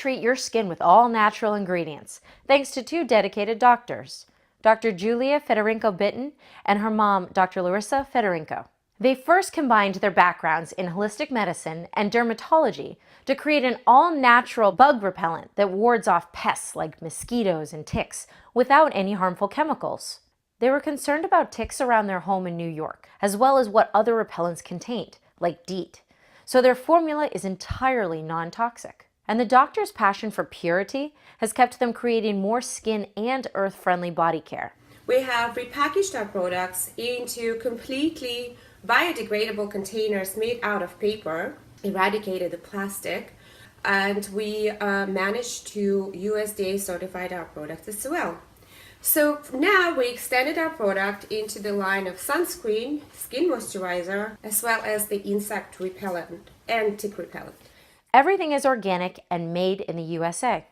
treat your skin with all natural ingredients, thanks to two dedicated doctors, Dr. Julia Fedorenko-Bitten and her mom, Dr. Larissa Fedorenko. They first combined their backgrounds in holistic medicine and dermatology to create an all-natural bug repellent that wards off pests like mosquitoes and ticks without any harmful chemicals. They were concerned about ticks around their home in New York, as well as what other repellents contained, like DEET. So their formula is entirely non-toxic. And the doctor's passion for purity has kept them creating more skin and earth-friendly body care. We have repackaged our products into completely biodegradable containers made out of paper, eradicated the plastic, and we managed to USDA certify our products as well. So now we extended our product into the line of sunscreen, skin moisturizer, as well as the insect repellent and tick repellent. Everything is organic and made in the USA.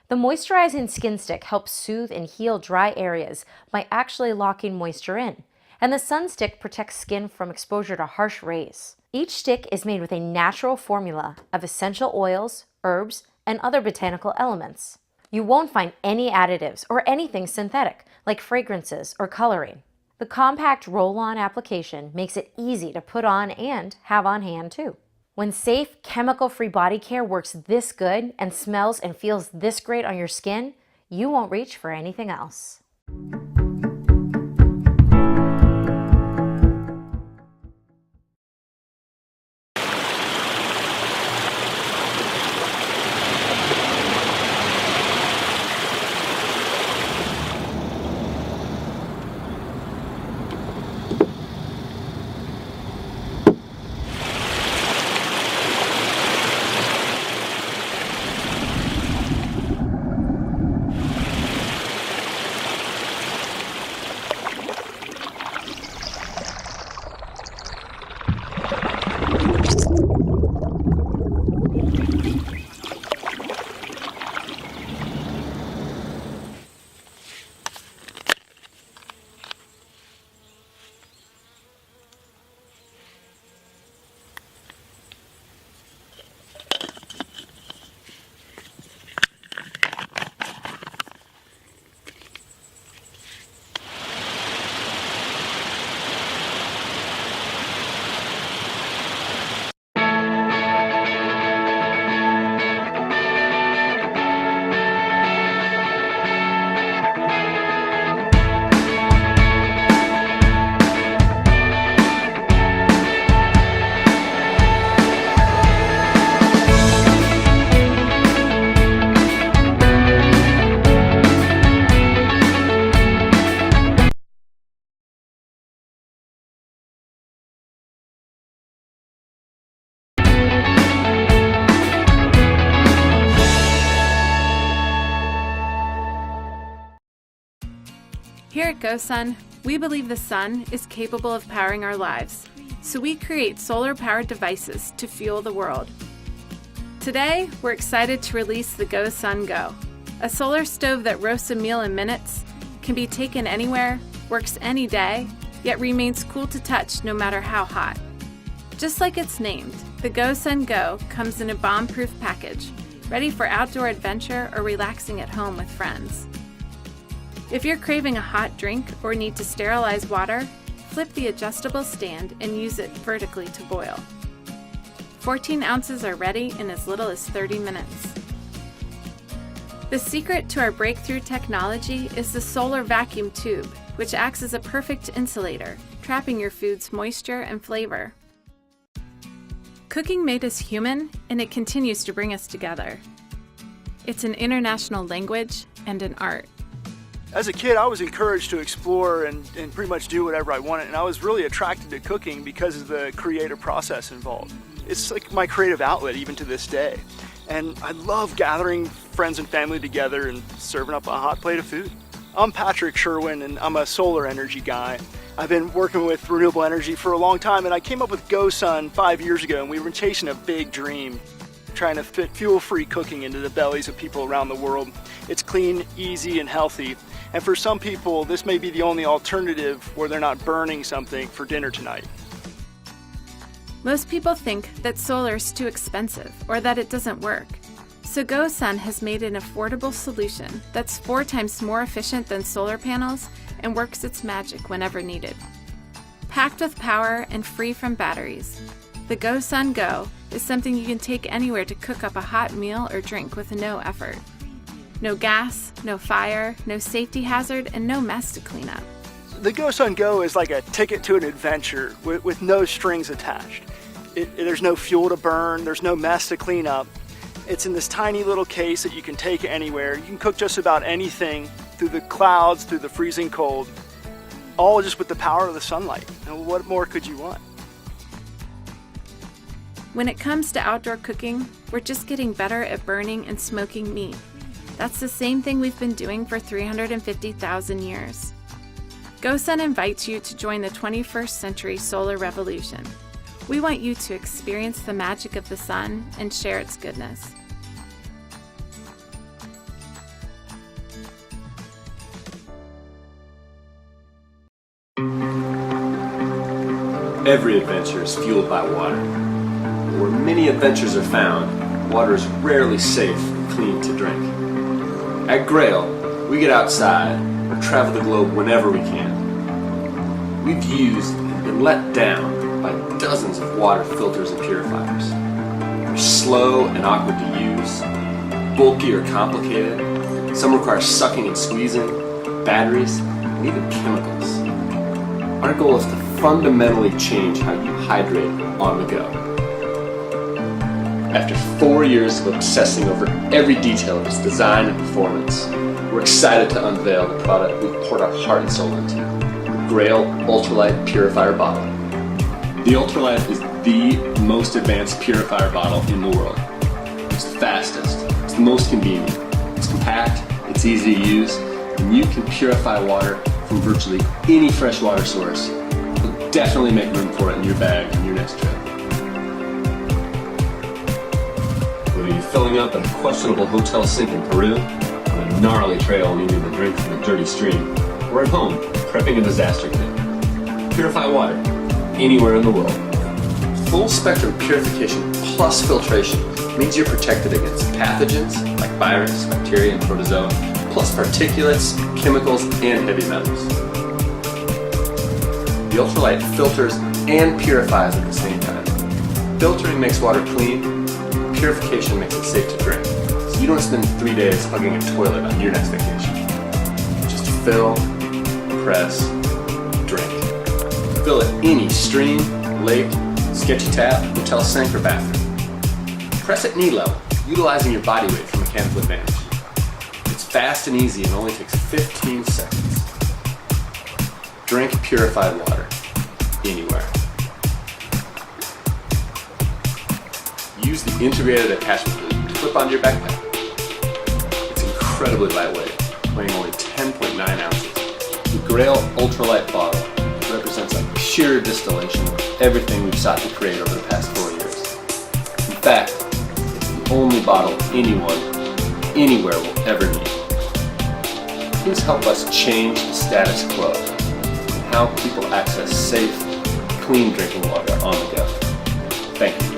The moisturizing skin stick helps soothe and heal dry areas by actually locking moisture in, and the sun stick protects skin from exposure to harsh rays. Each stick is made with a natural formula of essential oils, herbs, and other botanical elements. You won't find any additives or anything synthetic, like fragrances or coloring. The compact roll-on application makes it easy to put on and have on hand too. When safe, chemical-free body care works this good and smells and feels this great on your skin, you won't reach for anything else. Here at GoSun, we believe the sun is capable of powering our lives, so we create solar-powered devices to fuel the world. Today, we're excited to release the GoSun Go, a solar stove that roasts a meal in minutes, can be taken anywhere, works any day, yet remains cool to touch no matter how hot. Just like it's named, the GoSun Go comes in a bomb-proof package, ready for outdoor adventure or relaxing at home with friends. If you're craving a hot drink or need to sterilize water, flip the adjustable stand and use it vertically to boil. 14 ounces are ready in as little as 30 minutes. The secret to our breakthrough technology is the solar vacuum tube, which acts as a perfect insulator, trapping your food's moisture and flavor. Cooking made us human, and it continues to bring us together. It's an international language and an art. As a kid, I was encouraged to explore and pretty much do whatever I wanted, and I was really attracted to cooking because of the creative process involved. It's like my creative outlet even to this day. And I love gathering friends and family together and serving up a hot plate of food. I'm Patrick Sherwin, and I'm a solar energy guy. I've been working with renewable energy for a long time, and I came up with GoSun 5 years ago, and we were chasing a big dream, trying to fit fuel-free cooking into the bellies of people around the world. It's clean, easy, and healthy. And for some people, this may be the only alternative where they're not burning something for dinner tonight. Most people think that solar is too expensive or that it doesn't work. So GoSun has made an affordable solution that's 4 times more efficient than solar panels and works its magic whenever needed. Packed with power and free from batteries, the GoSun Go is something you can take anywhere to cook up a hot meal or drink with no effort. No gas, no fire, no safety hazard, and no mess to clean up. The GoSun Go is like a ticket to an adventure with no strings attached. There's no fuel to burn, there's no mess to clean up. It's in this tiny little case that you can take anywhere. You can cook just about anything through the clouds, through the freezing cold, all just with the power of the sunlight. And what more could you want? When it comes to outdoor cooking, we're just getting better at burning and smoking meat. That's the same thing we've been doing for 350,000 years. GoSun invites you to join the 21st century solar revolution. We want you to experience the magic of the sun and share its goodness. Every adventure is fueled by water. Where many adventures are found, water is rarely safe and clean to drink. At GRAYL, we get outside and travel the globe whenever we can. We've used and been let down by dozens of water filters and purifiers. They're slow and awkward to use, bulky or complicated. Some require sucking and squeezing, batteries, and even chemicals. Our goal is to fundamentally change how you hydrate on the go. After 4 years of obsessing over every detail of its design and performance, we're excited to unveil the product we've poured our heart and soul into, the GRAYL Ultralight Purifier Bottle. The Ultralight is the most advanced purifier bottle in the world. It's the fastest, it's the most convenient, it's compact, it's easy to use, and you can purify water from virtually any freshwater source. You'll definitely make room for it in your bag on your next trip. Whether you're filling up at a questionable hotel sink in Peru, on a gnarly trail needing a drink from a dirty stream, or at home, prepping a disaster kit, purify water anywhere in the world. Full spectrum purification plus filtration means you're protected against pathogens like virus, bacteria, and protozoa, plus particulates, chemicals, and heavy metals. The Ultralight filters and purifies at the same time. Filtering makes water clean, purification makes it safe to drink, so you don't spend 3 days hugging a toilet on your next vacation. Just fill, press, drink. Fill at any stream, lake, sketchy tap, hotel sink, or bathroom. Press at knee level, utilizing your body weight for mechanical advantage. It's fast and easy and only takes 15 seconds. Drink purified water, anywhere. Use the integrated attachment loop to clip onto your backpack. It's incredibly lightweight, weighing only 10.9 ounces. The GRAYL Ultralight bottle represents a pure distillation of everything we've sought to create over the past 4 years. In fact, it's the only bottle anyone, anywhere will ever need. Please help us change the status quo and how people access safe, clean drinking water on the go. Thank you.